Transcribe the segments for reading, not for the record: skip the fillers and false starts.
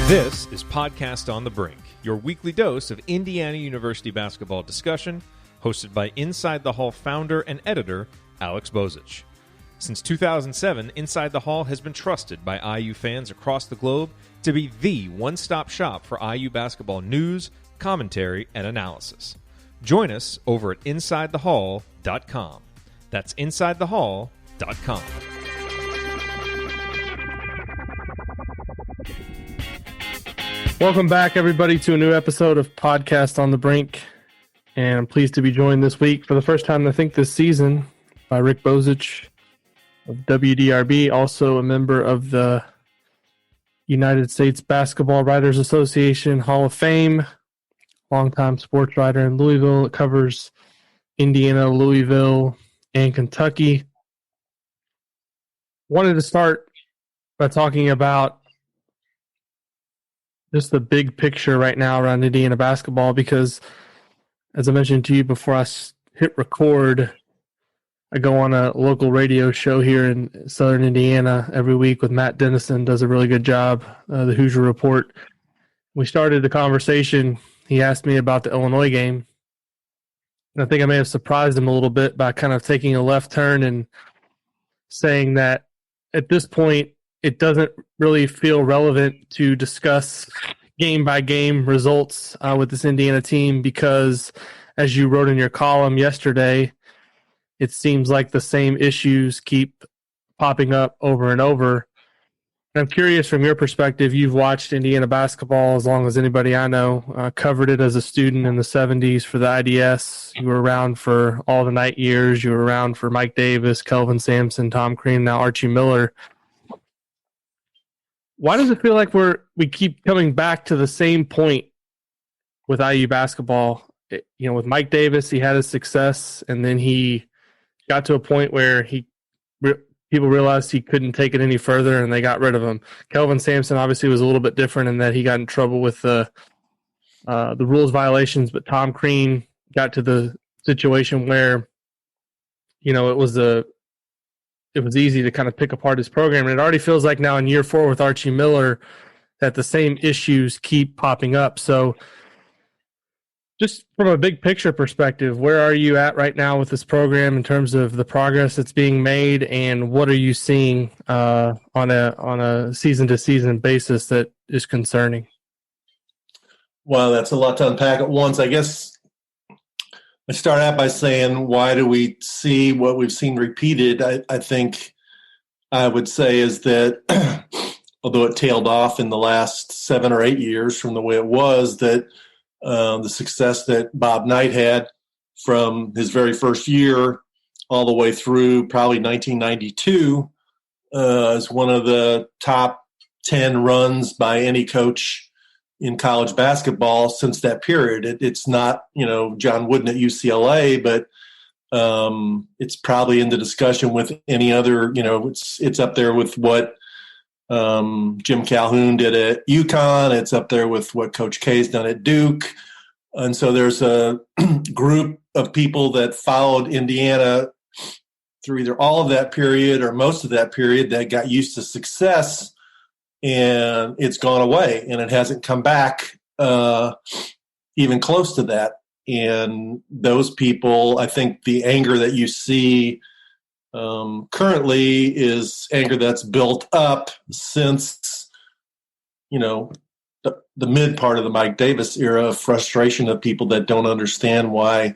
This is Podcast on the Brink, your weekly dose of Indiana University basketball discussion, hosted by Inside the Hall founder and editor, Alex Bozich. Since 2007, Inside the Hall has been trusted by IU fans across the globe to be the one-stop shop for IU basketball news, commentary, and analysis. Join us over at InsideTheHall.com. That's InsideTheHall.com. Welcome back, everybody, to a new episode of Podcast on the Brink. And I'm pleased to be joined this week for the first time, I think, this season by Rick Bozich of WDRB, also a member of the United States Basketball Writers Association Hall of Fame, longtime sports writer in Louisville. It covers Indiana, Louisville, and Kentucky. Wanted to start by talking about just the big picture right now around Indiana basketball because, as I mentioned to you before I hit record, I go on a local radio show here in southern Indiana every week with Matt Dennison, does a really good job, the Hoosier Report. We started the conversation. He asked me about the Illinois game. And I think I may have surprised him a little bit by kind of taking a left turn and saying that at this point, it doesn't really feel relevant to discuss game-by-game results with this Indiana team because, as you wrote in your column yesterday, it seems like the same issues keep popping up over and over. And I'm curious, from your perspective, you've watched Indiana basketball as long as anybody I know, covered it as a student in the 70s for the IDS. You were around for all the night years. You were around for Mike Davis, Kelvin Sampson, Tom Crean, now Archie Miller. Why does it feel like we keep coming back to the same point with IU basketball? With Mike Davis, he had his success, and then he got to a point where people realized he couldn't take it any further, and they got rid of him. Kelvin Sampson obviously was a little bit different in that he got in trouble with the rules violations, but Tom Crean got to the situation where it was easy to kind of pick apart his program. And it already feels like now in year 4 with Archie Miller that the same issues keep popping up. So just from a big picture perspective, where are you at right now with this program in terms of the progress that's being made, and what are you seeing on a season-to-season basis that is concerning? Well, that's a lot to unpack at once. I guess I start out by saying, why do we see what we've seen repeated? I think I would say is that although it tailed off in the last 7 or 8 years from the way it was, that the success that Bob Knight had from his very first year all the way through probably 1992 is one of the top 10 runs by any coach in college basketball since that period. It's not, John Wooden at UCLA, but it's probably in the discussion with any other, it's up there with what Jim Calhoun did at UConn. It's up there with what Coach K's done at Duke. And so there's a group of people that followed Indiana through either all of that period or most of that period that got used to success, and it's gone away, and it hasn't come back even close to that. And those people, I think the anger that you see currently is anger that's built up since, the mid part of the Mike Davis era, of frustration of people that don't understand why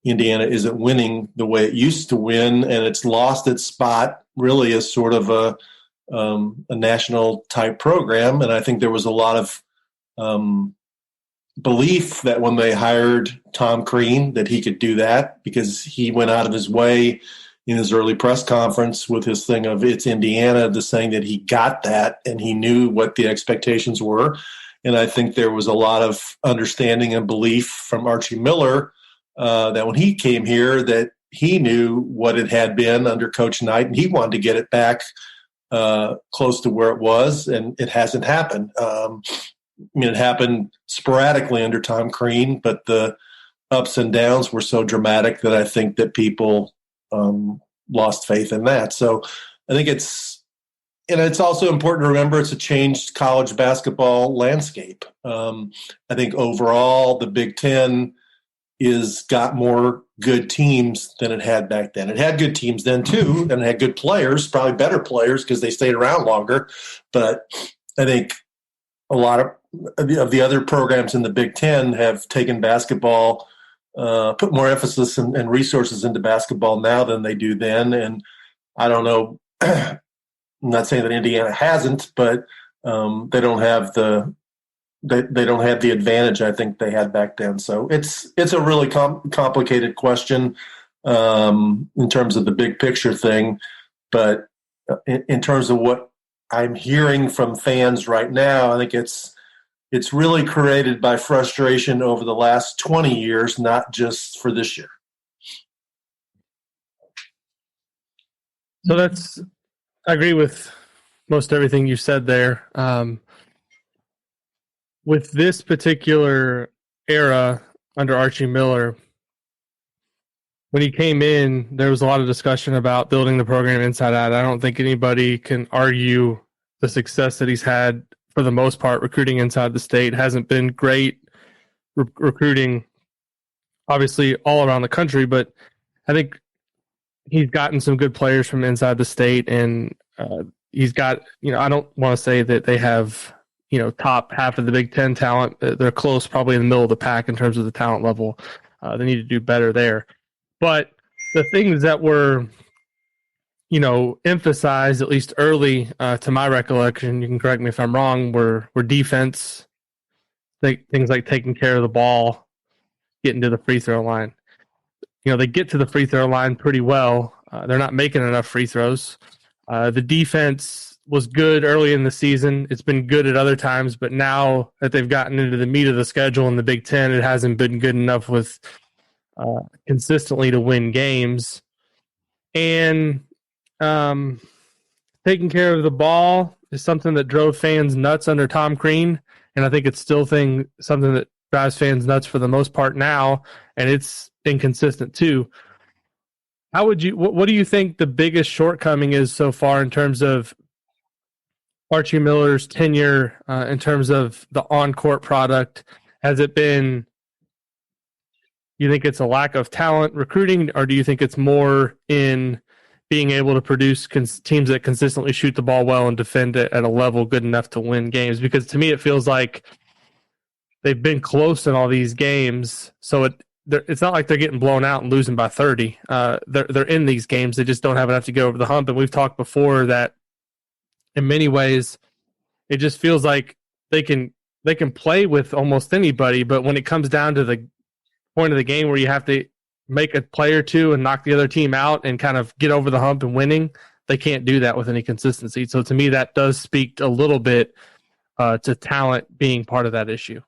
Indiana isn't winning the way it used to win, and it's lost its spot really as sort of a national type program. And I think there was a lot of belief that when they hired Tom Crean that he could do that, because he went out of his way in his early press conference with his thing of it's Indiana, to saying that he got that and he knew what the expectations were. And I think there was a lot of understanding and belief from Archie Miller that when he came here that he knew what it had been under Coach Knight, and he wanted to get it back close to where it was, and it hasn't happened. It happened sporadically under Tom Crean, but the ups and downs were so dramatic that I think that people lost faith in that. So I think it's it's also important to remember it's a changed college basketball landscape. I think overall the Big Ten is got more good teams than it had back then. It had good teams then too, and it had good players, probably better players because they stayed around longer. But I think a lot of the other programs in the Big Ten have taken basketball, put more emphasis and resources into basketball now than they do then. And I don't know, I'm not saying that Indiana hasn't, but they don't have the advantage I think they had back then. So it's a really complicated question in terms of the big picture thing. But in terms of what I'm hearing from fans right now, I think it's really created by frustration over the last 20 years, not just for this year. So I agree with most everything you said there. With this particular era under Archie Miller, when he came in, there was a lot of discussion about building the program inside out. I don't think anybody can argue the success that he's had for the most part. Recruiting inside the state hasn't been great. Recruiting, obviously, all around the country, but I think he's gotten some good players from inside the state, and he's got, I don't want to say that they have, top half of the Big Ten talent. They're close, probably in the middle of the pack in terms of the talent level. They need to do better there. But the things that were, emphasized, at least early, to my recollection, you can correct me if I'm wrong, were defense, things like taking care of the ball, getting to the free throw line. They get to the free throw line pretty well. They're not making enough free throws. The defense was good early in the season. It's been good at other times, but now that they've gotten into the meat of the schedule in the Big Ten, it hasn't been good enough with consistently to win games. And taking care of the ball is something that drove fans nuts under Tom Crean, and I think it's still something that drives fans nuts for the most part now, and it's inconsistent too. What do you think the biggest shortcoming is so far in terms of Archie Miller's tenure, in terms of the on-court product? Has it been, you think it's a lack of talent recruiting, or do you think it's more in being able to produce teams that consistently shoot the ball well and defend it at a level good enough to win games? Because to me, it feels like they've been close in all these games, so it's not like they're getting blown out and losing by 30. They're in these games. They just don't have enough to go over the hump. And we've talked before that in many ways, it just feels like they can play with almost anybody, but when it comes down to the point of the game where you have to make a play or two and knock the other team out and kind of get over the hump and winning, they can't do that with any consistency. So to me, that does speak a little bit to talent being part of that issue.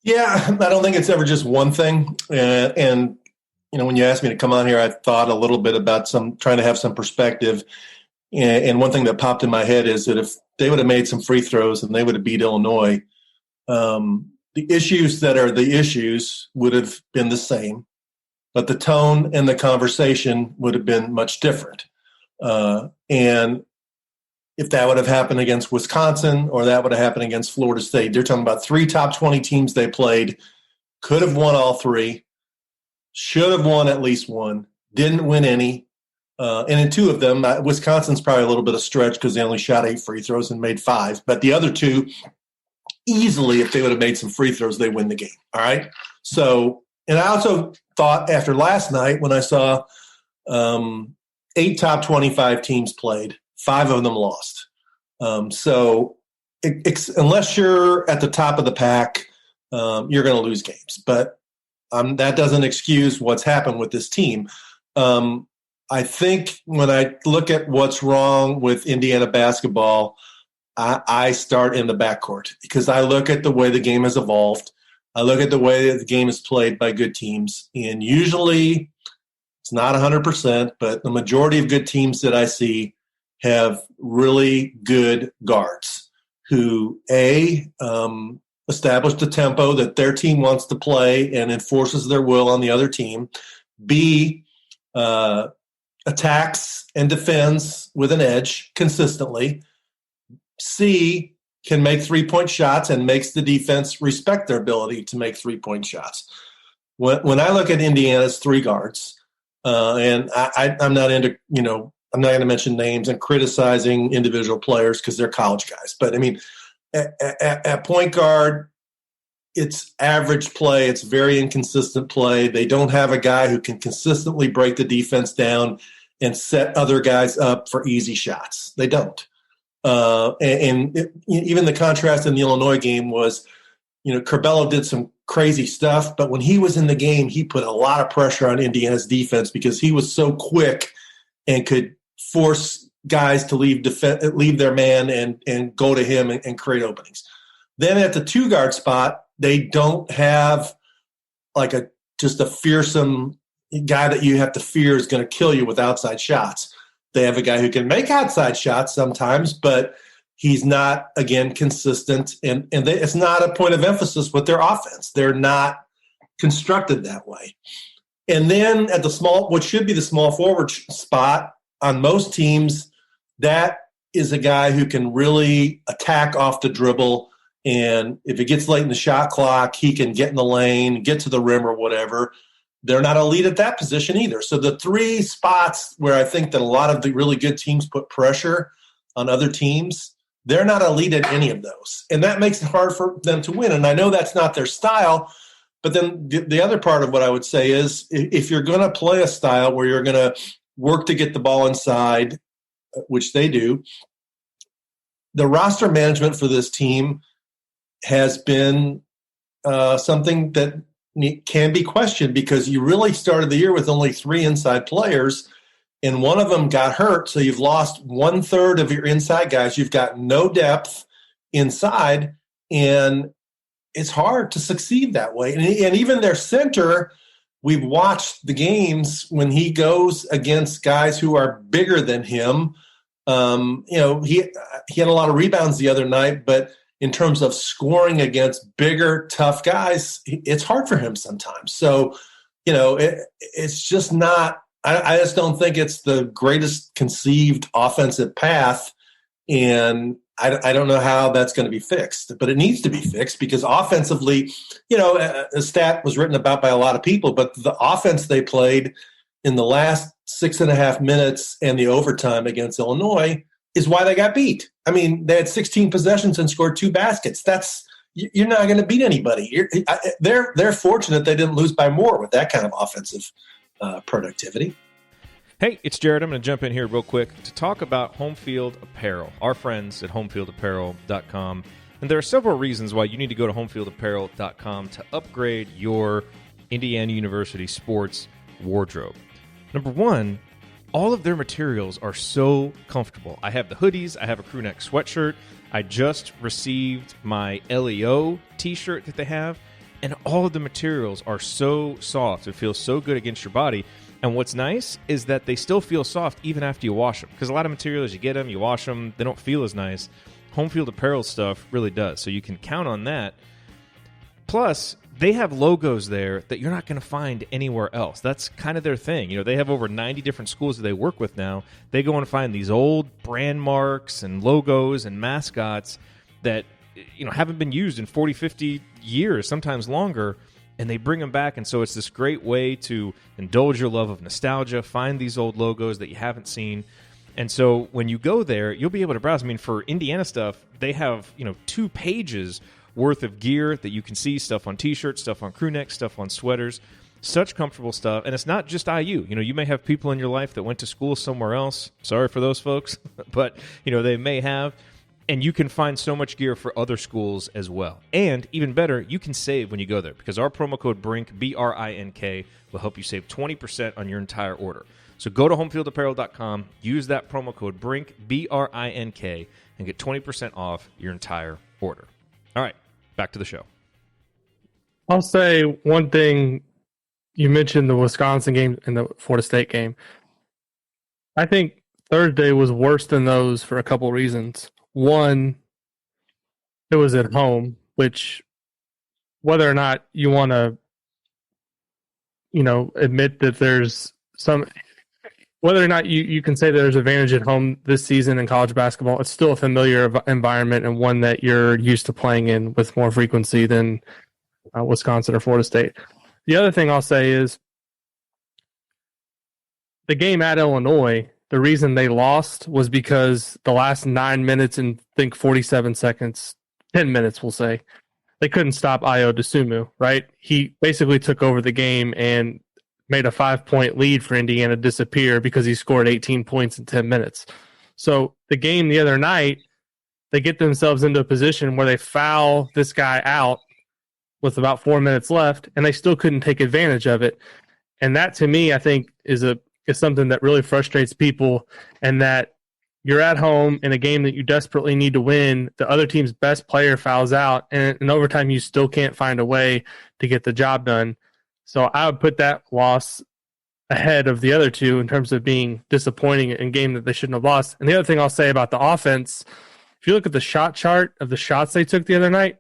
Yeah, I don't think it's ever just one thing. And when you asked me to come on here, I thought a little bit about trying to have some perspective. And one thing that popped in my head is that if they would have made some free throws and they would have beat Illinois, the issues that are the issues would have been the same, but the tone and the conversation would have been much different. And if that would have happened against Wisconsin or that would have happened against Florida State, they're talking about 3 top 20 teams they played, could have won all 3, should have won at least one, didn't win any. And in 2 of them, Wisconsin's probably a little bit of stretch because they only shot 8 free throws and made 5. But the other 2, easily, if they would have made some free throws, they win the game. All right? So, and I also thought after last night when I saw 8 top 25 teams played, 5 of them lost. So unless you're at the top of the pack, you're going to lose games. But that doesn't excuse what's happened with this team. I think when I look at what's wrong with Indiana basketball, I start in the backcourt because I look at the way the game has evolved. I look at the way that the game is played by good teams. And usually it's not 100%, but the majority of good teams that I see have really good guards who, establish the tempo that their team wants to play and enforces their will on the other team. B, attacks and defends with an edge consistently. C, can make 3-point shots and makes the defense respect their ability to make 3-point shots. When I look at Indiana's three guards, and I'm not into, I'm not going to mention names and criticizing individual players because they're college guys. But, I mean, at point guard, it's average play. It's very inconsistent play. They don't have a guy who can consistently break the defense down and set other guys up for easy shots. They don't. Even the contrast in the Illinois game was, Curbelo did some crazy stuff, but when he was in the game, he put a lot of pressure on Indiana's defense because he was so quick and could force guys to leave their man and go to him and create openings. Then at the 2-guard spot, they don't have like just a fearsome guy that you have to fear is going to kill you with outside shots. They have a guy who can make outside shots sometimes, but he's not, again, consistent. And it's not a point of emphasis with their offense. They're not constructed that way. And then at what should be the small forward spot on most teams, that is a guy who can really attack off the dribble. And if it gets late in the shot clock, he can get in the lane, get to the rim or whatever. They're not elite at that position either. So the three spots where I think that a lot of the really good teams put pressure on other teams, they're not elite at any of those. And that makes it hard for them to win. And I know that's not their style, but then the other part of what I would say is if you're going to play a style where you're going to work to get the ball inside, which they do, the roster management for this team has been something that can be questioned because you really started the year with only 3 inside players, and one of them got hurt, so you've lost 1/3 of your inside guys. You've got no depth inside, and it's hard to succeed that way. And even their center, we've watched the games when he goes against guys who are bigger than him. He had a lot of rebounds the other night, but in terms of scoring against bigger, tough guys, it's hard for him sometimes. So, it's just not – I just don't think it's the greatest conceived offensive path, and I don't know how that's going to be fixed. But it needs to be fixed because offensively, a stat was written about by a lot of people, but the offense they played in the last 6.5 minutes and the overtime against Illinois is why they got beat. I mean, they had 16 possessions and scored 2 baskets. You're not going to beat anybody. They're fortunate they didn't lose by more with that kind of offensive productivity. Hey, it's Jared. I'm going to jump in here real quick to talk about Home Field Apparel, our friends at homefieldapparel.com. And there are several reasons why you need to go to homefieldapparel.com to upgrade your Indiana University sports wardrobe. Number one, all of their materials are so comfortable. I have the hoodies. I have a crew neck sweatshirt. I just received my LEO t-shirt that they have. And all of the materials are so soft. It feels so good against your body. And what's nice is that they still feel soft even after you wash them. Because a lot of materials, you get them, you wash them, they don't feel as nice. Home Field Apparel stuff really does. So you can count on that. Plus, they have logos there that you're not going to find anywhere else. That's kind of their thing. They have over 90 different schools that they work with now. They go and find these old brand marks and logos and mascots that haven't been used in 40, 50 years, sometimes longer, and they bring them back. And so it's this great way to indulge your love of nostalgia, find these old logos that you haven't seen. And so when you go there, you'll be able to browse. I mean, for Indiana stuff, they have 2 pages worth of gear that you can see, stuff on t-shirts, stuff on crew necks, stuff on sweaters, such comfortable stuff. And it's not just IU. You may have people in your life that went to school somewhere else. Sorry for those folks, but they may have. And you can find so much gear for other schools as well. And even better, you can save when you go there because our promo code BRINK, B-R-I-N-K, will help you save 20% on your entire order. So go to homefieldapparel.com, use that promo code BRINK, B-R-I-N-K, and get 20% off your entire order. All right, back to the show. I'll say one thing. You mentioned the Wisconsin game and the Florida State game. I think Thursday was worse than those for a couple reasons. One, it was at home, which whether or not you want to, admit that there's some whether or not you can say that there's advantage at home this season in college basketball, it's still a familiar environment and one that you're used to playing in with more frequency than Wisconsin or Florida State. The other thing I'll say is the game at Illinois, the reason they lost was because the last 9 minutes and I think 47 seconds, 10 minutes, we'll say, they couldn't stop Ayo Dosunmu, right? He basically took over the game and made a 5-point lead for Indiana disappear because he scored 18 points in 10 minutes. So the game the other night, they get themselves into a position where they foul this guy out with about 4 minutes left, and they still couldn't take advantage of it. And that, to me, I think is something that really frustrates people, and that you're at home in a game that you desperately need to win. The other team's best player fouls out, and in overtime, you still can't find a way to get the job done. So I would put that loss ahead of the other two in terms of being disappointing in a game that they shouldn't have lost. And the other thing I'll say about the offense, if you look at the shot chart of the shots they took the other night,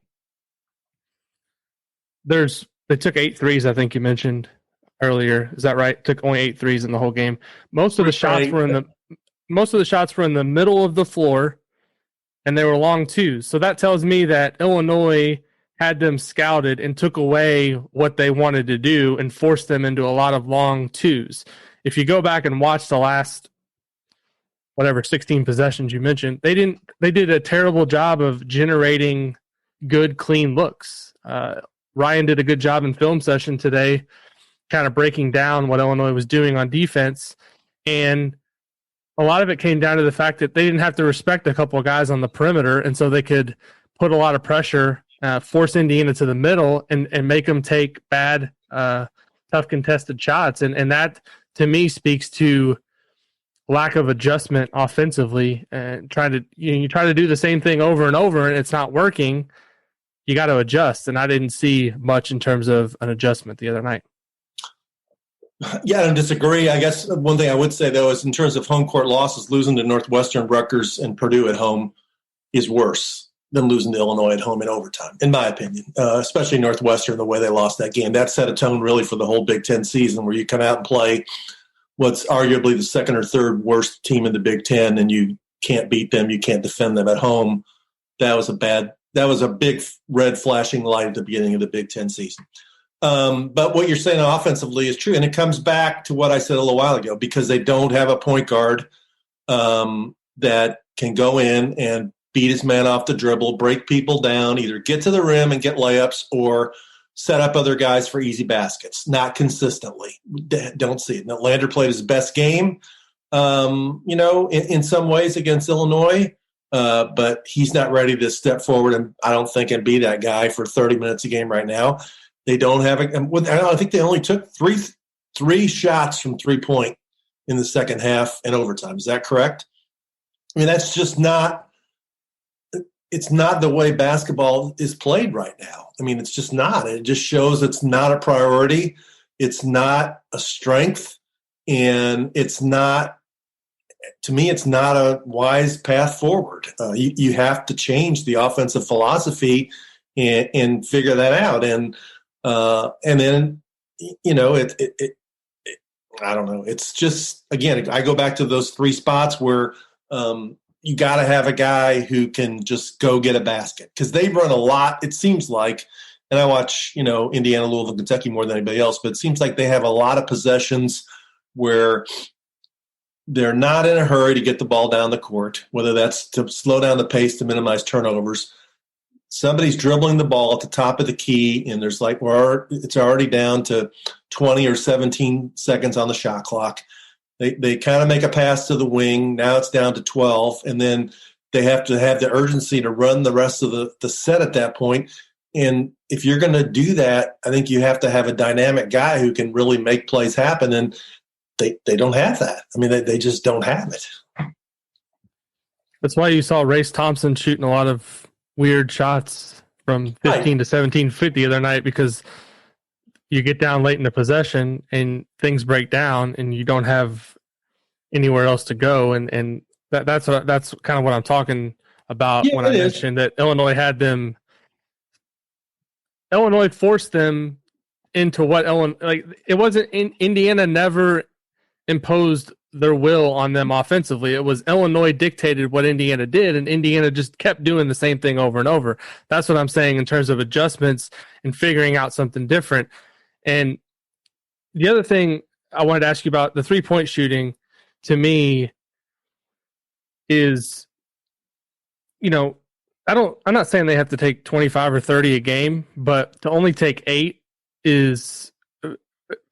they took 8 threes, I think you mentioned earlier. Is that right? Took only 8 threes in the whole game. Most of the shots were in the middle of the floor, and they were long twos. So that tells me that Illinois had them scouted and took away what they wanted to do and forced them into a lot of long twos. If you go back and watch the last 16 possessions you mentioned, they did a terrible job of generating good, clean looks. Ryan did a good job in film session today, kind of breaking down what Illinois was doing on defense. And a lot of it came down to the fact that they didn't have to respect a couple of guys on the perimeter, and so they could put a lot of pressure, force Indiana to the middle, and make them take bad, tough contested shots. And that, to me, speaks to lack of adjustment offensively. And you try to do the same thing over and over, and it's not working. You got to adjust, and I didn't see much in terms of an adjustment the other night. Yeah, I don't disagree. I guess one thing I would say, though, is in terms of home court losses, losing to Northwestern, Rutgers, and Purdue at home is worse than losing to Illinois at home in overtime, in my opinion, especially Northwestern, the way they lost that game. That set a tone really for the whole Big Ten season, where you come out and play what's arguably the second or third worst team in the Big Ten, and you can't beat them, you can't defend them at home. That was a big red flashing light at the beginning of the Big Ten season. But what you're saying offensively is true, and it comes back to what I said a little while ago, because they don't have a point guard that can go in and beat his man off the dribble, break people down, either get to the rim and get layups or set up other guys for easy baskets. Not consistently. Don't see it. Now, Lander played his best game, in some ways against Illinois, but he's not ready to step forward, and I don't think, and be that guy for 30 minutes a game right now. They don't have I think they only took three shots from 3-point in the second half and overtime. Is that correct? I mean, that's just not – it's not the way basketball is played right now. I mean, it's just not. It just shows it's not a priority. It's not a strength, and it's not – to me, it's not a wise path forward. You have to change the offensive philosophy and figure that out. And then, I don't know. It's just, again, I go back to those 3 spots where you got to have a guy who can just go get a basket, because they run a lot. It seems like, and I watch, Indiana, Louisville, Kentucky more than anybody else, but it seems like they have a lot of possessions where they're not in a hurry to get the ball down the court, whether that's to slow down the pace to minimize turnovers. Somebody's dribbling the ball at the top of the key, and there's it's already down to 20 or 17 seconds on the shot clock. They kind of make a pass to the wing. Now it's down to 12, and then they have to have the urgency to run the rest of the set at that point. And if you're going to do that, I think you have to have a dynamic guy who can really make plays happen, and they don't have that. I mean, they just don't have it. That's why you saw Race Thompson shooting a lot of weird shots from 15 to 17 feet the other night, because you get down late in the possession and things break down and you don't have anywhere else to go. And that's kind of what I'm talking about when I mentioned that Illinois forced them into what it wasn't Indiana never imposed their will on them offensively. It was Illinois dictated what Indiana did, and Indiana just kept doing the same thing over and over. That's what I'm saying in terms of adjustments and figuring out something different. And the other thing I wanted to ask you about, the three-point shooting, to me, is, I'm not saying they have to take 25 or 30 a game, but to only take 8 is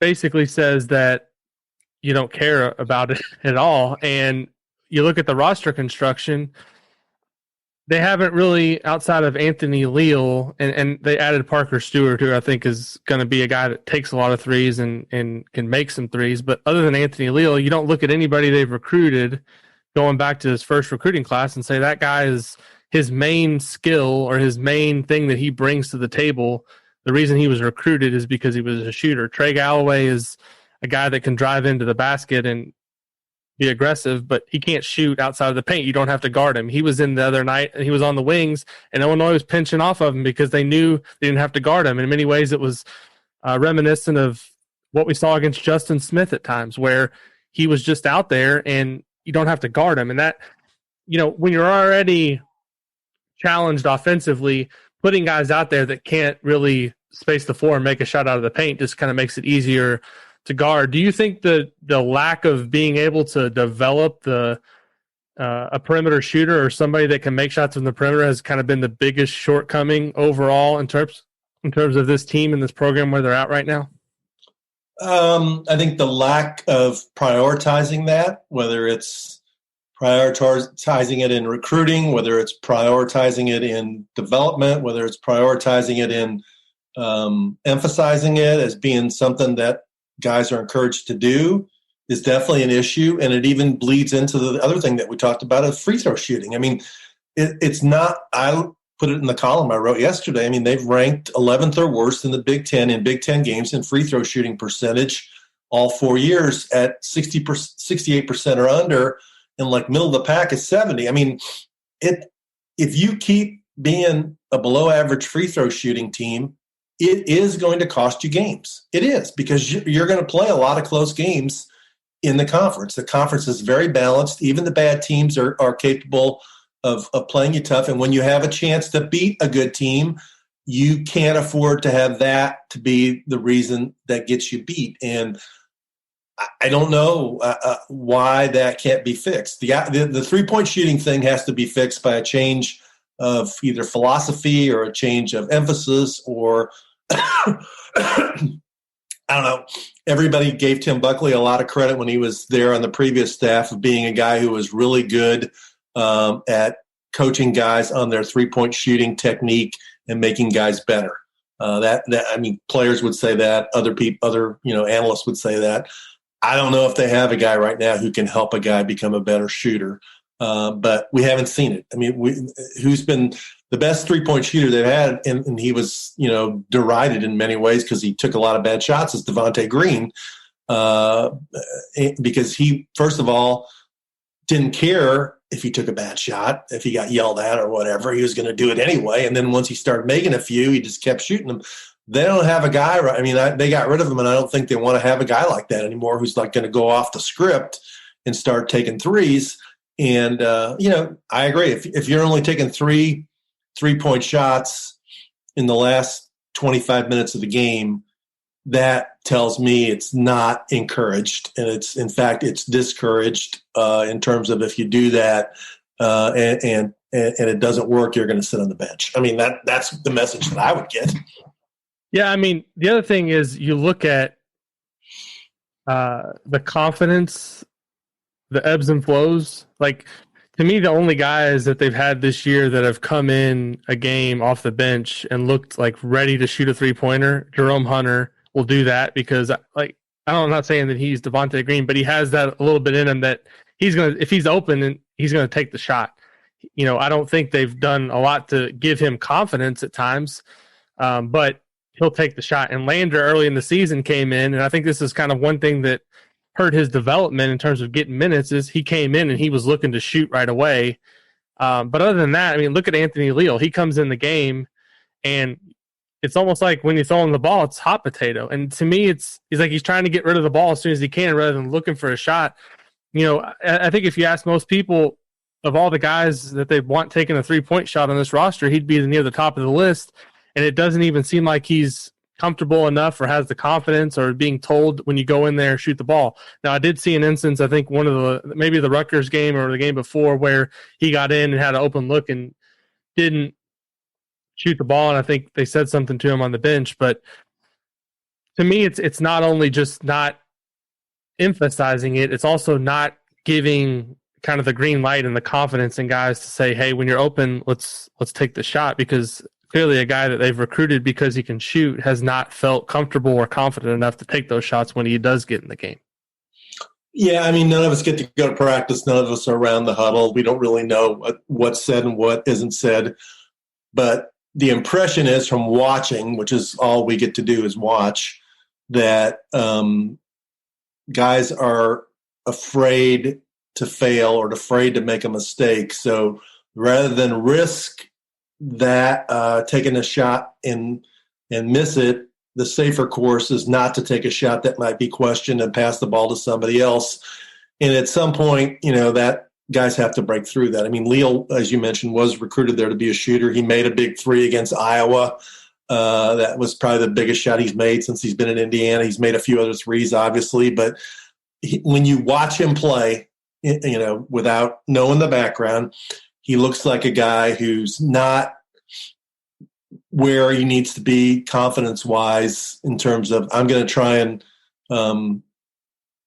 basically says that you don't care about it at all. And you look at the roster construction, they haven't really, outside of Anthony Leal, and they added Parker Stewart, who I think is going to be a guy that takes a lot of threes and can make some threes. But other than Anthony Leal, you don't look at anybody they've recruited going back to his first recruiting class and say that guy is his main skill or his main thing that he brings to the table. The reason he was recruited is because he was a shooter. Trey Galloway is a guy that can drive into the basket and be aggressive, but he can't shoot outside of the paint. You don't have to guard him. He was in the other night, and he was on the wings, and Illinois was pinching off of him because they knew they didn't have to guard him. In many ways, it was reminiscent of what we saw against Justin Smith at times, where he was just out there, and you don't have to guard him. And that, when you're already challenged offensively, putting guys out there that can't really space the floor and make a shot out of the paint just kind of makes it easier to guard. Do you think the lack of being able to develop a perimeter shooter or somebody that can make shots from the perimeter has kind of been the biggest shortcoming overall in terms of this team and this program where they're at right now? I think the lack of prioritizing that, whether it's prioritizing it in recruiting, whether it's prioritizing it in development, whether it's prioritizing it in emphasizing it as being something that guys are encouraged to do, is definitely an issue. And it even bleeds into the other thing that we talked about of free throw shooting. I mean, it's not, I put it in the column I wrote yesterday. I mean, they've ranked 11th or worse in the Big Ten in Big Ten games in free throw shooting percentage all 4 years at 68% or under, and like middle of the pack is 70. I mean, if you keep being a below average free throw shooting team, it is going to cost you games. It is, because you're going to play a lot of close games in the conference. The conference is very balanced. Even the bad teams are capable of playing you tough. And when you have a chance to beat a good team, you can't afford to have that to be the reason that gets you beat. And I don't know why that can't be fixed. The three-point shooting thing has to be fixed by a change of either philosophy or a change of emphasis, or I don't know. Everybody gave Tim Buckley a lot of credit when he was there on the previous staff of being a guy who was really good at coaching guys on their three-point shooting technique and making guys better. I mean, players would say that. Other analysts would say that. I don't know if they have a guy right now who can help a guy become a better shooter, but we haven't seen it. I mean, who's been the best three-point shooter they've had, and he was, derided in many ways because he took a lot of bad shots, is Devontae Green, because he, first of all, didn't care if he took a bad shot, if he got yelled at or whatever. He was going to do it anyway, and then once he started making a few, he just kept shooting them. They don't have a guy. I mean, they got rid of him, and I don't think they want to have a guy like that anymore who's like going to go off the script and start taking threes. And, I agree. If you're only taking three-point shots in the last 25 minutes of the game, that tells me it's not encouraged. And in fact, it's discouraged in terms of if you do that and it doesn't work, you're going to sit on the bench. I mean, that's the message that I would get. Yeah, I mean, the other thing is you look at the confidence, the ebbs and flows. Like, to me, the only guys that they've had this year that have come in a game off the bench and looked like ready to shoot a three-pointer, Jerome Hunter will do that because, I'm not saying that he's Devontae Green, but he has that a little bit in him that if he's open, he's going to take the shot. I don't think they've done a lot to give him confidence at times, but he'll take the shot. And Lander early in the season came in, and I think this is kind of one thing that hurt his development in terms of getting minutes is he came in and he was looking to shoot right away. But other than that, I mean, look at Anthony Leal. He comes in the game, and it's almost like when you throw him the ball, it's hot potato. And to me, he's like he's trying to get rid of the ball as soon as he can rather than looking for a shot. I think if you ask most people, of all the guys that they want taking a 3-point shot on this roster, he'd be near the top of the list. And it doesn't even seem like he's comfortable enough or has the confidence or being told when you go in there, shoot the ball. Now, I did see an instance, I think maybe the Rutgers game or the game before, where he got in and had an open look and didn't shoot the ball. And I think they said something to him on the bench. But to me, it's not only just not emphasizing it, it's also not giving kind of the green light and the confidence in guys to say, hey, when you're open, let's take the shot, because clearly a guy that they've recruited because he can shoot has not felt comfortable or confident enough to take those shots when he does get in the game. Yeah, I mean, none of us get to go to practice. None of us are around the huddle. We don't really know what's said and what isn't said. But the impression is from watching, which is all we get to do is watch, that guys are afraid to fail or afraid to make a mistake. So rather than risk that taking a shot and miss it, the safer course is not to take a shot that might be questioned and pass the ball to somebody else. And at some point, that guys have to break through that. I mean, Leal, as you mentioned, was recruited there to be a shooter. He made a big 3 against Iowa. That was probably the biggest shot he's made since he's been in Indiana. He's made a few other threes, obviously, but when you watch him play, without knowing the background, he looks like a guy who's not where he needs to be confidence-wise in terms of, I'm going to try and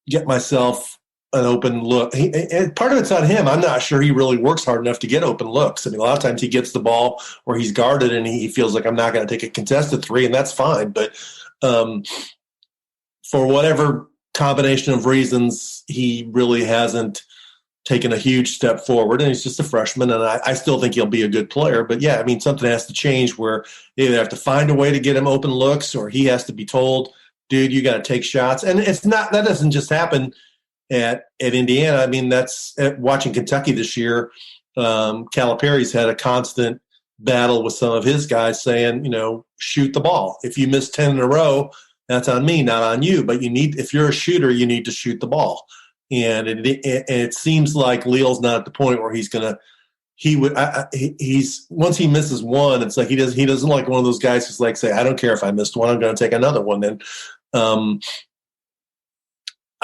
get myself an open look. And part of it's on him. I'm not sure he really works hard enough to get open looks. I mean, a lot of times he gets the ball where he's guarded and he feels like, I'm not going to take a contested 3, and that's fine. But for whatever combination of reasons, he really hasn't taken a huge step forward, and he's just a freshman, and I still think he'll be a good player. But yeah, I mean, something has to change where they either have to find a way to get him open looks, or he has to be told, dude, you got to take shots. And that doesn't just happen at Indiana. I mean, that's watching Kentucky this year. Calipari's had a constant battle with some of his guys saying, shoot the ball. If you miss 10 in a row, that's on me, not on you. But if you're a shooter, you need to shoot the ball. And it seems like Leal's not at the point where he's once he misses one, it's like he doesn't like one of those guys who's like, say, I don't care if I missed one, I'm going to take another one. Then I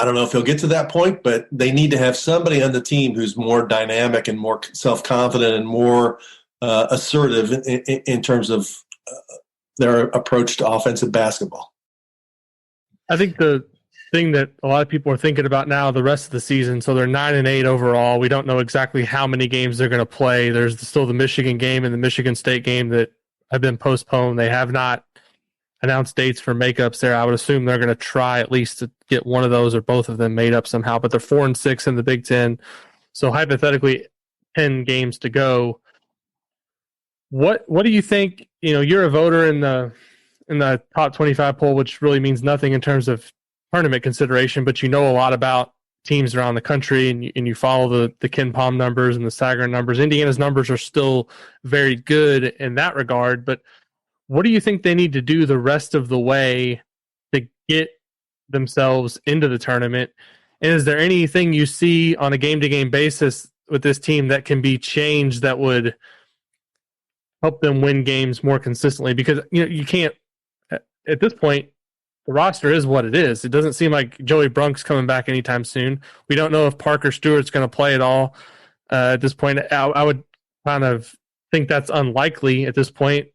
don't know if he'll get to that point, but they need to have somebody on the team who's more dynamic and more self-confident and more assertive in terms of their approach to offensive basketball. I think the thing that a lot of people are thinking about now, the rest of the season, so they're 9-8 overall. We don't know exactly how many games they're going to play. There's still the Michigan game and the Michigan State game that have been postponed. They have not announced dates for makeups there. I would assume they're going to try at least to get one of those or both of them made up somehow, but they're 4-6 in the Big Ten. So hypothetically, 10 games to go. What do you think? You're a voter in the top 25 poll, which really means nothing in terms of tournament consideration, but you know a lot about teams around the country, and you follow the Ken Palm numbers and the Sagarin numbers. Indiana's numbers are still very good in that regard, but what do you think they need to do the rest of the way to get themselves into the tournament? And is there anything you see on a game-to-game basis with this team that can be changed that would help them win games more consistently? Because you can't, at this point, the roster is what it is. It doesn't seem like Joey Brunk's coming back anytime soon. We don't know if Parker Stewart's going to play at all at this point. I would kind of think that's unlikely at this point.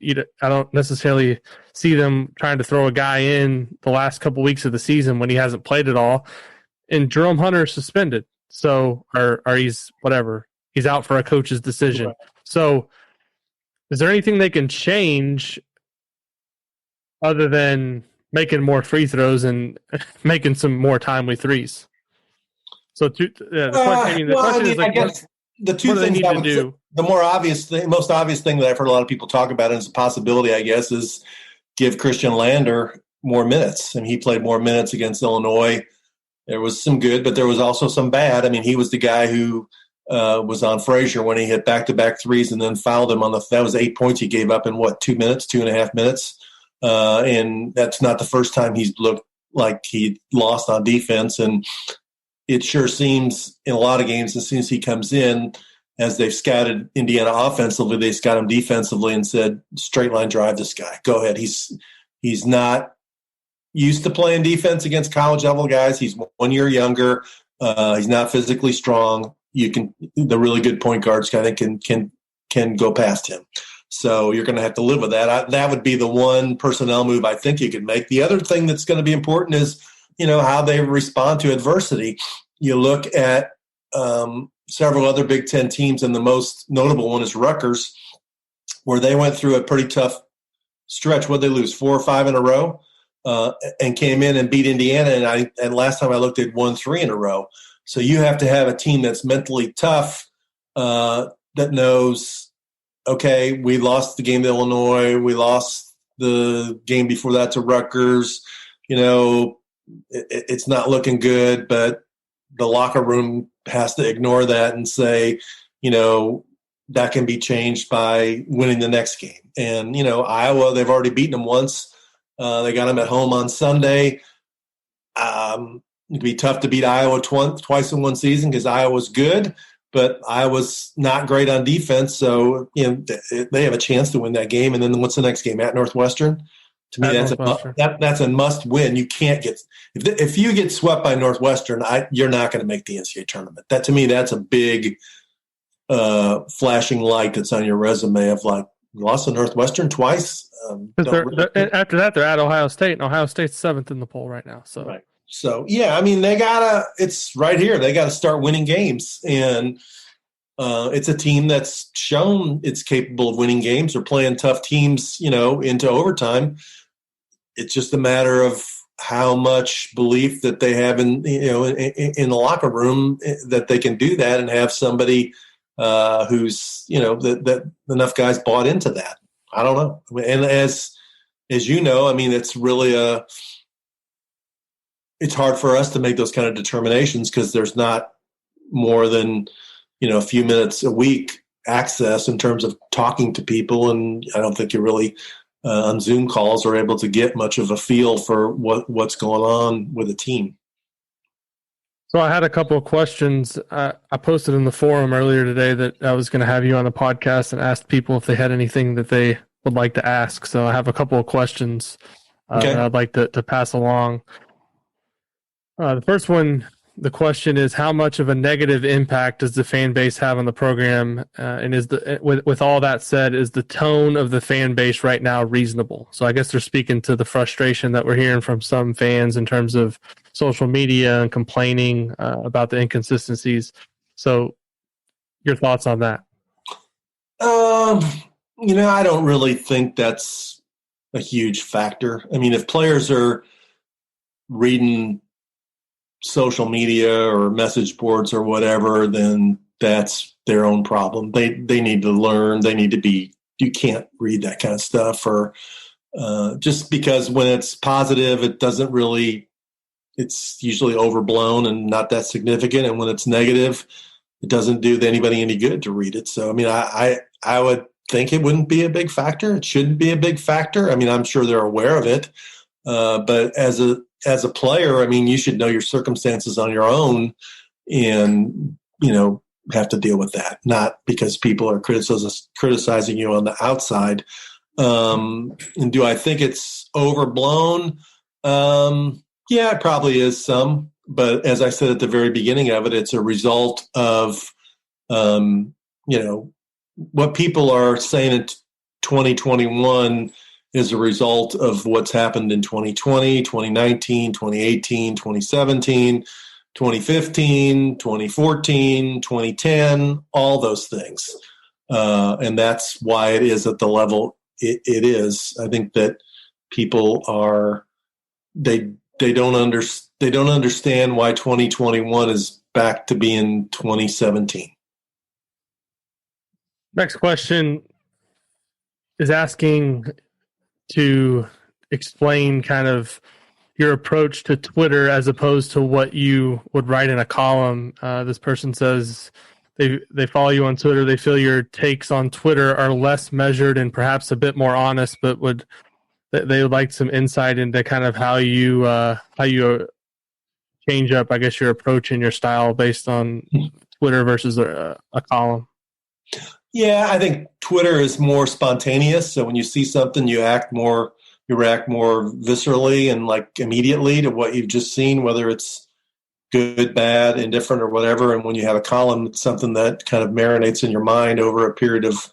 I don't necessarily see them trying to throw a guy in the last couple weeks of the season when he hasn't played at all. And Jerome Hunter is suspended, so or he's whatever. He's out for a coach's decision. Right. So is there anything they can change other than making more free throws and making some more timely threes? So the question is, like, I guess the two things I would do. The most obvious thing that I've heard a lot of people talk about as a possibility, I guess, is give Christian Lander more minutes. And he played more minutes against Illinois. There was some good, but there was also some bad. I mean, he was the guy who was on Frazier when he hit back-to-back threes and then fouled him that was 8 points he gave up in 2.5 minutes. And that's not the first time he's looked like he lost on defense. And it sure seems in a lot of games, as soon as he comes in, as they've scouted Indiana offensively, they scout him defensively and said, straight line drive this guy. Go ahead. He's not used to playing defense against college level guys. He's 1 year younger. He's not physically strong. The really good point guards kind of can go past him. So you're going to have to live with that. That would be the one personnel move I think you could make. The other thing that's going to be important is, how they respond to adversity. You look at several other Big Ten teams, and the most notable one is Rutgers, where they went through a pretty tough stretch. What'd they lose, 4 or 5 in a row? And came in and beat Indiana. And last time I looked, they'd won 3 in a row. So you have to have a team that's mentally tough, that knows, okay, we lost the game to Illinois. We lost the game before that to Rutgers. It's not looking good, but the locker room has to ignore that and say, that can be changed by winning the next game. And, Iowa, they've already beaten them once. They got them at home on Sunday. It'd be tough to beat Iowa twice in one season because Iowa's good, but Iowa's not great on defense. So, they have a chance to win that game. And then what's the next game? At Northwestern? To me, that's a must win. You can't get – if you get swept by Northwestern, you're not going to make the NCAA tournament. That, to me, that's a big flashing light that's on your resume of like, you lost to Northwestern twice. After that, they're at Ohio State, and Ohio State's 7th in the poll right now. So, right. So yeah, they gotta. It's right here. They got to start winning games, and it's a team that's shown it's capable of winning games or playing tough teams, into overtime. It's just a matter of how much belief that they have in the locker room that they can do that and have somebody who's that enough guys bought into that. I don't know. And as you know, it's really it's hard for us to make those kind of determinations because there's not more than, a few minutes a week access in terms of talking to people. And I don't think you really on Zoom calls are able to get much of a feel for what's going on with the team. So I had a couple of questions. I posted in the forum earlier today that I was going to have you on the podcast and asked people if they had anything that they would like to ask. So I have a couple of questions that I'd like to pass along. The first one, the question is, how much of a negative impact does the fan base have on the program? And with all that said, is the tone of the fan base right now reasonable? So I guess they're speaking to the frustration that we're hearing from some fans in terms of social media and complaining about the inconsistencies. So your thoughts on that? I don't really think that's a huge factor. If players are reading social media or message boards or whatever, then that's their own problem. They need to learn. They need to be. You can't read that kind of stuff, or just because when it's positive, it doesn't really. It's usually overblown and not that significant. And when it's negative, it doesn't do anybody any good to read it. So I would think it wouldn't be a big factor. It shouldn't be a big factor. I'm sure they're aware of it, but as a player, you should know your circumstances on your own and, have to deal with that, not because people are criticizing you on the outside. And do I think it's overblown? Yeah, it probably is some. But as I said at the very beginning of it, it's a result of, what people are saying in 2021 is a result of what's happened in 2020, 2019, 2018, 2017, 2015, 2014, 2010, all those things. And that's why it is at the level it is. I think that people are they don't understand why 2021 is back to being 2017. Next question is asking to explain kind of your approach to Twitter as opposed to what you would write in a column. This person says they follow you on Twitter. They feel your takes on Twitter are less measured and perhaps a bit more honest, but they would like some insight into kind of how you change up, I guess, your approach and your style based on Twitter versus a column? Yeah, I think Twitter is more spontaneous. So when you see something, you react more viscerally and like immediately to what you've just seen, whether it's good, bad, indifferent, or whatever. And when you have a column, it's something that kind of marinates in your mind over a period of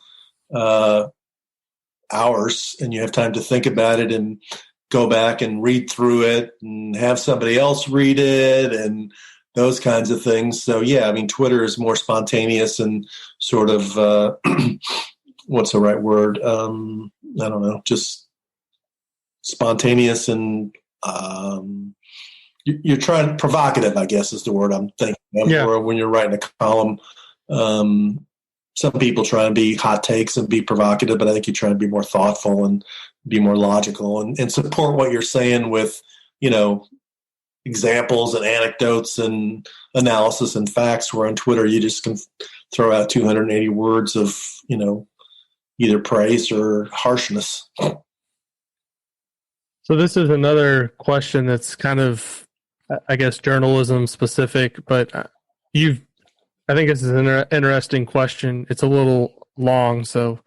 hours, and you have time to think about it and go back and read through it and have somebody else read it and those kinds of things. So, yeah, I mean, Twitter is more spontaneous and sort of, what's the right word? I don't know, just spontaneous and you're trying provocative, I guess is the word I'm thinking of. Yeah. Or when you're writing a column, some people try and be hot takes and be provocative, but I think you try and be more thoughtful and be more logical and support what you're saying with, examples and anecdotes and analysis and facts, where on Twitter you just can throw out 280 words of, either praise or harshness. So this is another question that's kind of, I guess, journalism specific, but I think this is an interesting question. It's a little long, so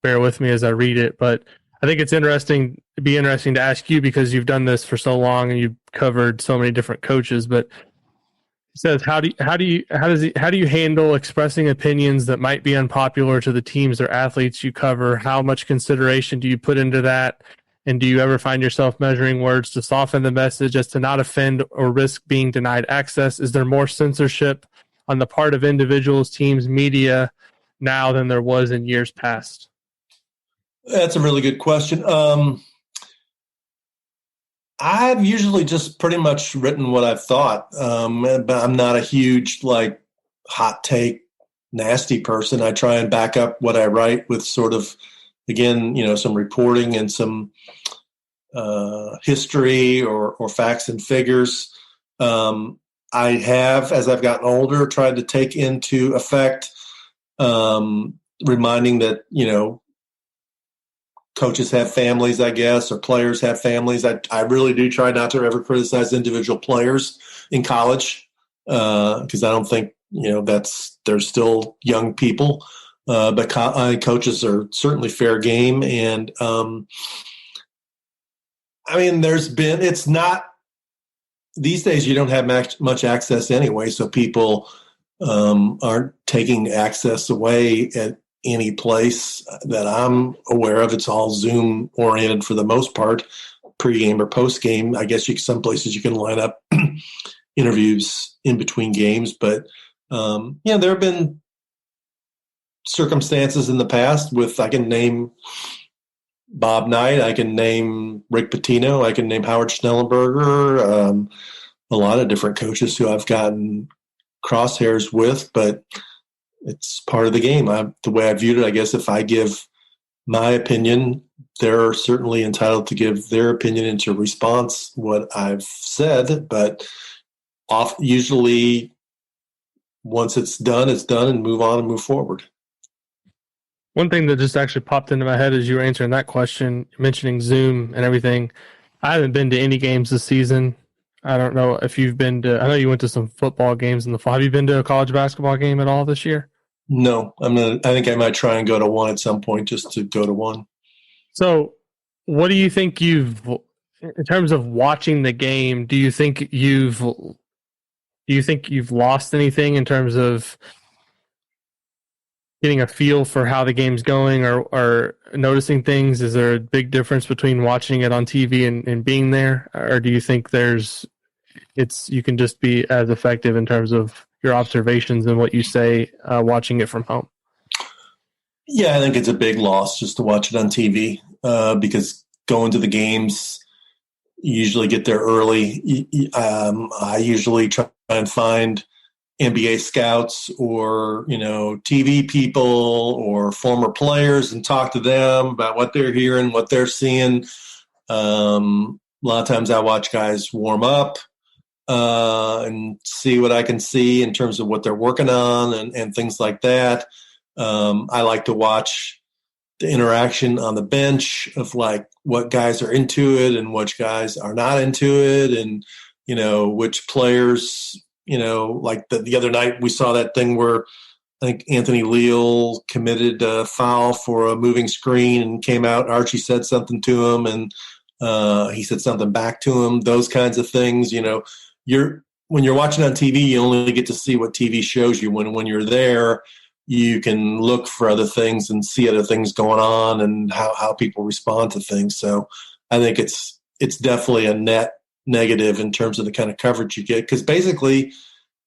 bear with me as I read it, but I think it's interesting to ask you because you've done this for so long and you've covered so many different coaches. But it says, how do you handle expressing opinions that might be unpopular to the teams or athletes you cover? How much consideration do you put into that? And do you ever find yourself measuring words to soften the message as to not offend or risk being denied access? Is there more censorship on the part of individuals, teams, media now than there was in years past? That's a really good question. I've usually just pretty much written what I've thought, but I'm not a huge hot take, nasty person. I try and back up what I write with sort of, again, some reporting and some history or facts and figures. I have, as I've gotten older, tried to take into effect reminding that, coaches have families, I guess, or players have families. I really do try not to ever criticize individual players in college because I don't think, they're still young people. But coaches are certainly fair game. And it's not, these days you don't have much access anyway, so people aren't taking access away at any place that I'm aware of. It's all Zoom oriented for the most part, pregame or postgame. I guess some places you can line up interviews in between games, but there have been circumstances in the past I can name Bob Knight, I can name Rick Pitino, I can name Howard Schnellenberger, a lot of different coaches who I've gotten crosshairs with, but it's part of the game. The way I viewed it, I guess if I give my opinion, they're certainly entitled to give their opinion and to response what I've said, but usually once it's done and move on and move forward. One thing that just actually popped into my head as you were answering that question, mentioning Zoom and everything, I haven't been to any games this season. I don't know if you've been to, I know you went to some football games in the fall. Have you been to a college basketball game at all this year? No, I think I might try and go to one at some point just to go to one. So what do you think in terms of watching the game, do you think you've lost anything in terms of getting a feel for how the game's going or noticing things? Is there a big difference between watching it on TV and being there? Or do you think you can just be as effective in terms of your observations and what you say watching it from home? Yeah, I think it's a big loss just to watch it on TV because going to the games, you usually get there early. I usually try and find NBA scouts or, TV people or former players and talk to them about what they're hearing, what they're seeing. A lot of times I watch guys warm up and see what I can see in terms of what they're working on and things like that. I like to watch the interaction on the bench of what guys are into it and which guys are not into it. And which players, like the other night we saw that thing where I think Anthony Leal committed a foul for a moving screen and came out. Archie said something to him, and he said something back to him. Those kinds of things, when you're watching on TV, you only get to see what TV shows you. When you're there, you can look for other things and see other things going on and how people respond to things. So I think it's definitely a net negative in terms of the kind of coverage you get, because basically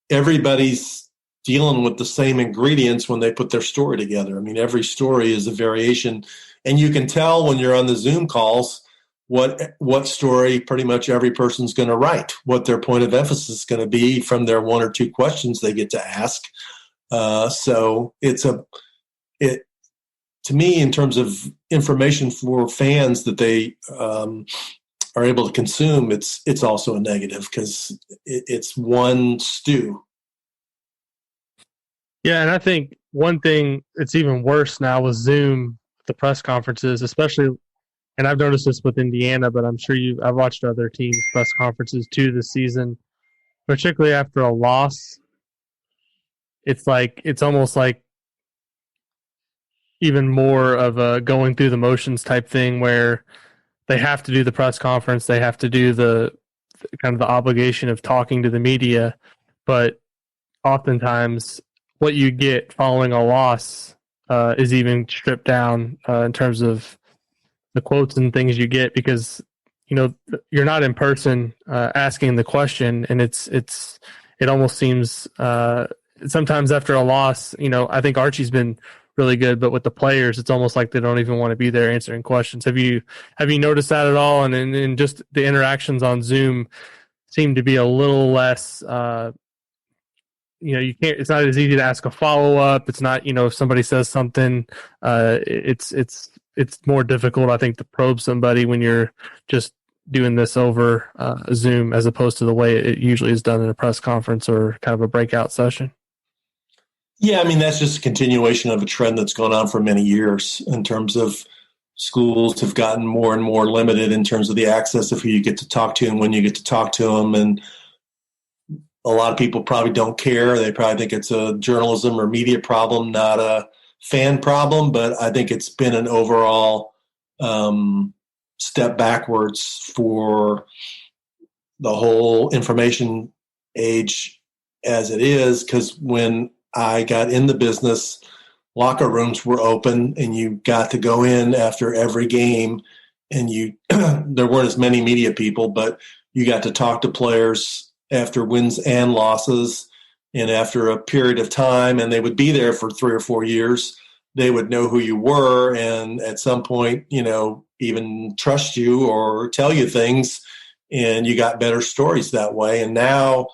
everybody's dealing with the same ingredients when they put their story together. I mean, every story is a variation, and you can tell when you're on the Zoom calls what story pretty much every person's going to write, what their point of emphasis is going to be from their one or two questions they get to ask. So to me, in terms of information for fans that they are able to consume, it's also a negative because it's one stew. Yeah, and I think one thing that's even worse now with Zoom, the press conferences, especially, and I've noticed this with Indiana, but I'm sure I've watched other teams' press conferences too this season, particularly after a loss. It's almost like even more of a going through the motions type thing where they have to do the press conference, they have to do the kind of the obligation of talking to the media, but oftentimes what you get following a loss is even stripped down in terms of the quotes and things you get, because you're not in person asking the question, and it almost seems sometimes after a loss, I think Archie's been really good, but with the players, it's almost like they don't even want to be there answering questions. Have you noticed that at all? And just the interactions on Zoom seem to be a little less. You can't. It's not as easy to ask a follow up. It's not. If somebody says something, it's more difficult, I think, to probe somebody when you're just doing this over Zoom as opposed to the way it usually is done in a press conference or kind of a breakout session. Yeah, I mean, that's just a continuation of a trend that's gone on for many years in terms of schools have gotten more and more limited in terms of the access of who you get to talk to and when you get to talk to them. And a lot of people probably don't care. They probably think it's a journalism or media problem, not a fan problem. But I think it's been an overall step backwards for the whole information age as it is, because when I got in the business, locker rooms were open and you got to go in after every game, and there weren't as many media people, but you got to talk to players after wins and losses and after a period of time, and they would be there for 3 or 4 years. They would know who you were, and at some point, even trust you or tell you things, and you got better stories that way. And now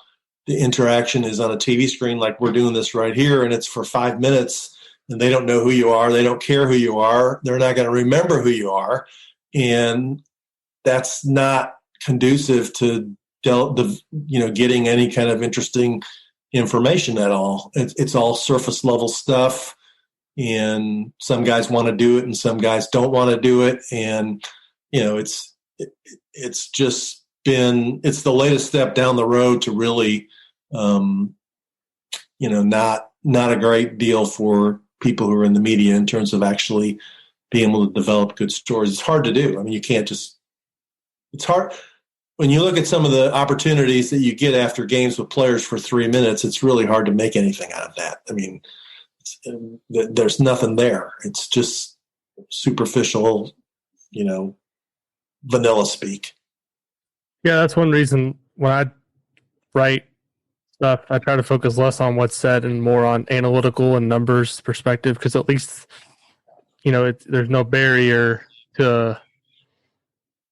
the interaction is on a TV screen like we're doing this right here, and it's for 5 minutes, and they don't know who you are. They don't care who you are. They're not going to remember who you are. And that's not conducive to getting any kind of interesting information at all. It's all surface level stuff, and some guys want to do it and some guys don't want to do it. And, it's just been, it's the latest step down the road to really, not a great deal for people who are in the media in terms of actually being able to develop good stories. It's hard to do. I mean, it's hard. When you look at some of the opportunities that you get after games with players for 3 minutes, it's really hard to make anything out of that. I mean, there's nothing there. It's just superficial, vanilla speak. Yeah, that's one reason when I write stuff, I try to focus less on what's said and more on analytical and numbers perspective, because at least, there's no barrier to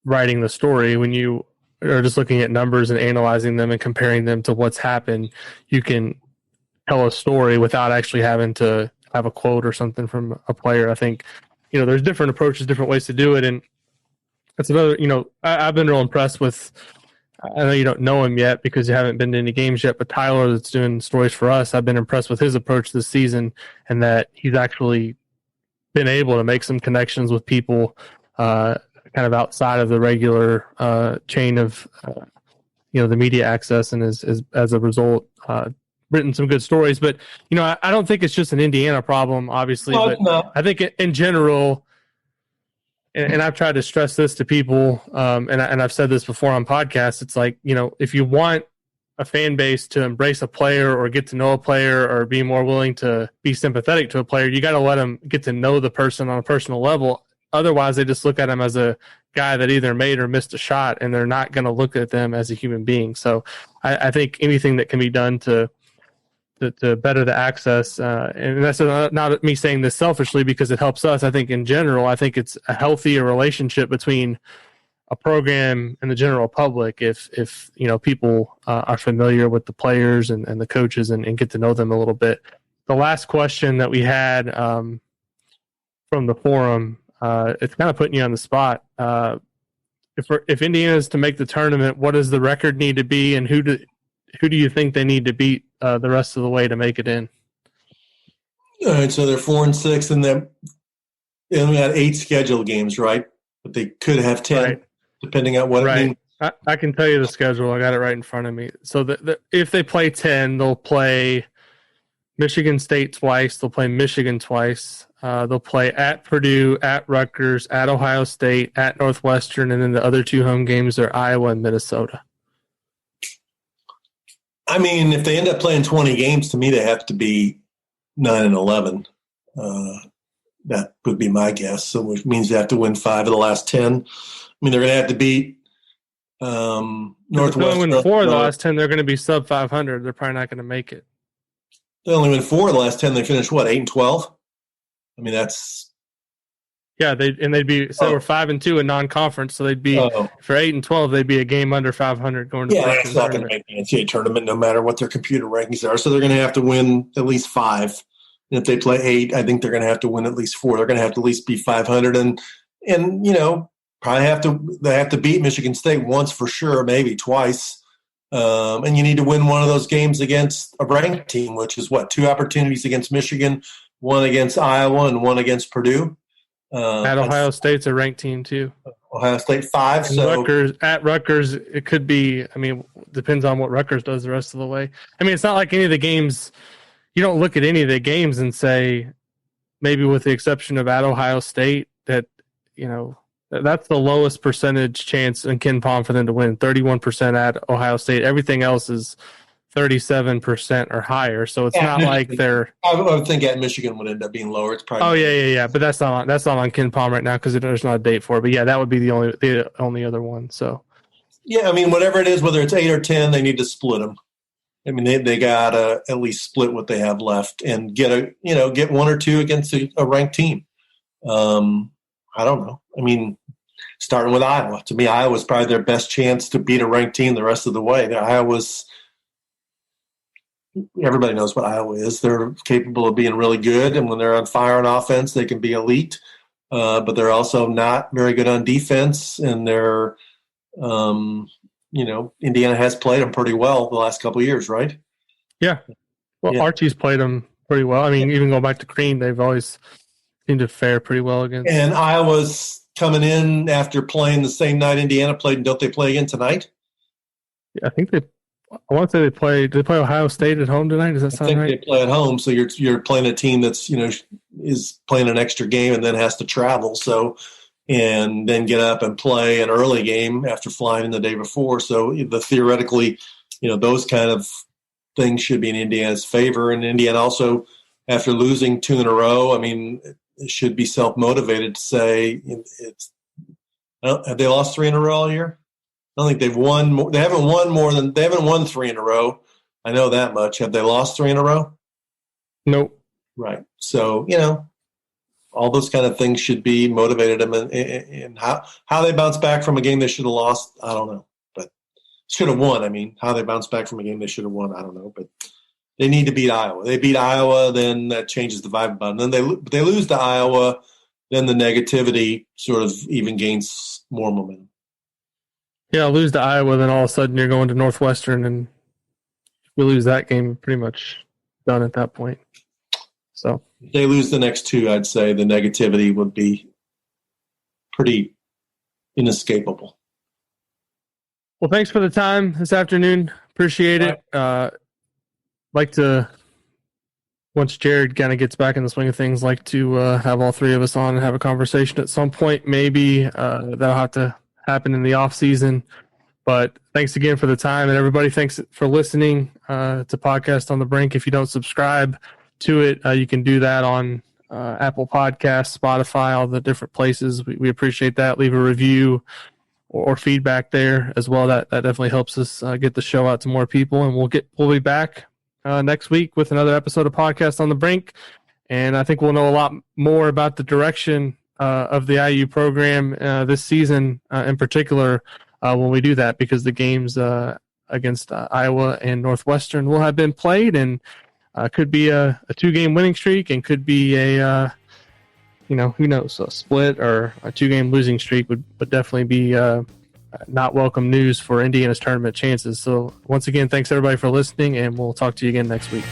writing the story. When you are just looking at numbers and analyzing them and comparing them to what's happened, you can tell a story without actually having to have a quote or something from a player. I think, there's different approaches, different ways to do it. And that's another, I've been real impressed with, I know you don't know him yet because you haven't been to any games yet, but Tyler that's doing stories for us, I've been impressed with his approach this season, and that he's actually been able to make some connections with people kind of outside of the regular chain of the media access and is as a result written some good stories. But I don't think it's just an Indiana problem, obviously. But no. I think in general, and I've tried to stress this to people, and I've said this before on podcasts. It's like, if you want a fan base to embrace a player or get to know a player or be more willing to be sympathetic to a player, you got to let them get to know the person on a personal level. Otherwise, they just look at him as a guy that either made or missed a shot, and they're not going to look at them as a human being. So I think anything that can be done to better the access, and that's not me saying this selfishly because it helps us. I think in general, I think it's a healthier relationship between a program and the general public if people are familiar with the players and the coaches and get to know them a little bit. The last question that we had from the forum, it's kind of putting you on the spot. If Indiana is to make the tournament, what does the record need to be, and who do you think they need to beat the rest of the way to make it in? All right, so they're 4-6, and they only had 8 scheduled games, right? But they could have 10, right, depending on what it means. I can tell you the schedule. I got it right in front of me. So if they play 10, they'll play Michigan State twice. They'll play Michigan twice. They'll play at Purdue, at Rutgers, at Ohio State, at Northwestern, and then the other 2 home games are Iowa and Minnesota. I mean, if they end up playing 20 games, to me, they have to be 9-11. That would be my guess. So which means they have to win 5 of the last 10. I mean, they're going to have to beat Northwestern. If they only win 4 of the last 10, they're going to be sub 500. They're probably not going to make it. They only win 4 of the last 10. They finished, 8-12? I mean, that's... Yeah, they'd be, so we're 5-2 in non-conference, so they'd be, for 8-12, they'd be a game under 500 going to the that's not going to make the NCAA tournament no matter what their computer rankings are. So they're going to have to win at least 5. And if they play 8, I think they're going to have to win at least 4. They're going to have to at least be 500 and probably they have to beat Michigan State once for sure, maybe twice. And you need to win one of those games against a ranked team, which is 2 opportunities against Michigan, 1 against Iowa, and 1 against Purdue. At Ohio State's a ranked team too. Ohio State 5. So at Rutgers, it could be. I mean, depends on what Rutgers does the rest of the way. I mean, it's not like any of the games. You don't look at any of the games and say, maybe with the exception of at Ohio State, that that's the lowest percentage chance in Ken Palm for them to win. 31% at Ohio State. Everything else is 37% or higher, so it's not like they're. I would think at Michigan would end up being lower. It's probably. Oh yeah, but that's not on Ken Palm right now because there's not a date for it. But yeah, that would be the only other one. So. Yeah, I mean, whatever it is, whether it's 8 or 10, they need to split them. I mean, they gotta at least split what they have left and get 1 or 2 against a ranked team. I don't know. I mean, starting with Iowa, to me, Iowa's probably their best chance to beat a ranked team the rest of the way. Everybody knows what Iowa is. They're capable of being really good, and when they're on fire on offense, they can be elite. But they're also not very good on defense, and they're, Indiana has played them pretty well the last couple of years, right? Yeah. Well, yeah. Archie's played them pretty well. I mean, even going back to Cream, they've always seemed to fare pretty well against. And Iowa's coming in after playing the same night Indiana played, and don't they play again tonight? Yeah, I think I want to say did they play Ohio State at home tonight? Does that sound right? I think they play at home, so you're playing a team that's is playing an extra game and then has to travel, and then get up and play an early game after flying in the day before. So theoretically, those kind of things should be in Indiana's favor. And Indiana also, after losing 2 in a row, I mean, it should be self-motivated to say have they lost 3 in a row all year? I don't think they've won more. They haven't won 3 in a row. I know that much. Have they lost 3 in a row? Nope. Right. So, all those kind of things should be motivated them, and how they bounce back from a game they should have lost, I don't know. But should have won. I mean, how they bounce back from a game they should have won, I don't know. But they need to beat Iowa. They beat Iowa, then that changes the vibe about it. And then they lose to Iowa, then the negativity sort of even gains more momentum. Yeah, lose to Iowa, then all of a sudden you're going to Northwestern, and if we lose that game, pretty much done at that point. So if they lose the next 2, I'd say the negativity would be pretty inescapable. Well, thanks for the time this afternoon. Appreciate it. Like to, once Jared kind of gets back in the swing of things, like to have all three of us on and have a conversation at some point. Maybe that'll have to happen in the off season. But thanks again for the time, and everybody, thanks for listening to Podcast on the Brink. If you don't subscribe to it, you can do that on Apple Podcasts, Spotify, all the different places. We appreciate that. Leave a review or feedback there as well. That definitely helps us get the show out to more people. And we'll be back next week with another episode of Podcast on the Brink. And I think we'll know a lot more about the direction of the IU program this season in particular when we do that, because the games against Iowa and Northwestern will have been played, and could be a 2-game winning streak, and could be a who knows, a split or a 2-game losing streak would definitely be not welcome news for Indiana's tournament chances. So once again, thanks everybody for listening, and we'll talk to you again next week.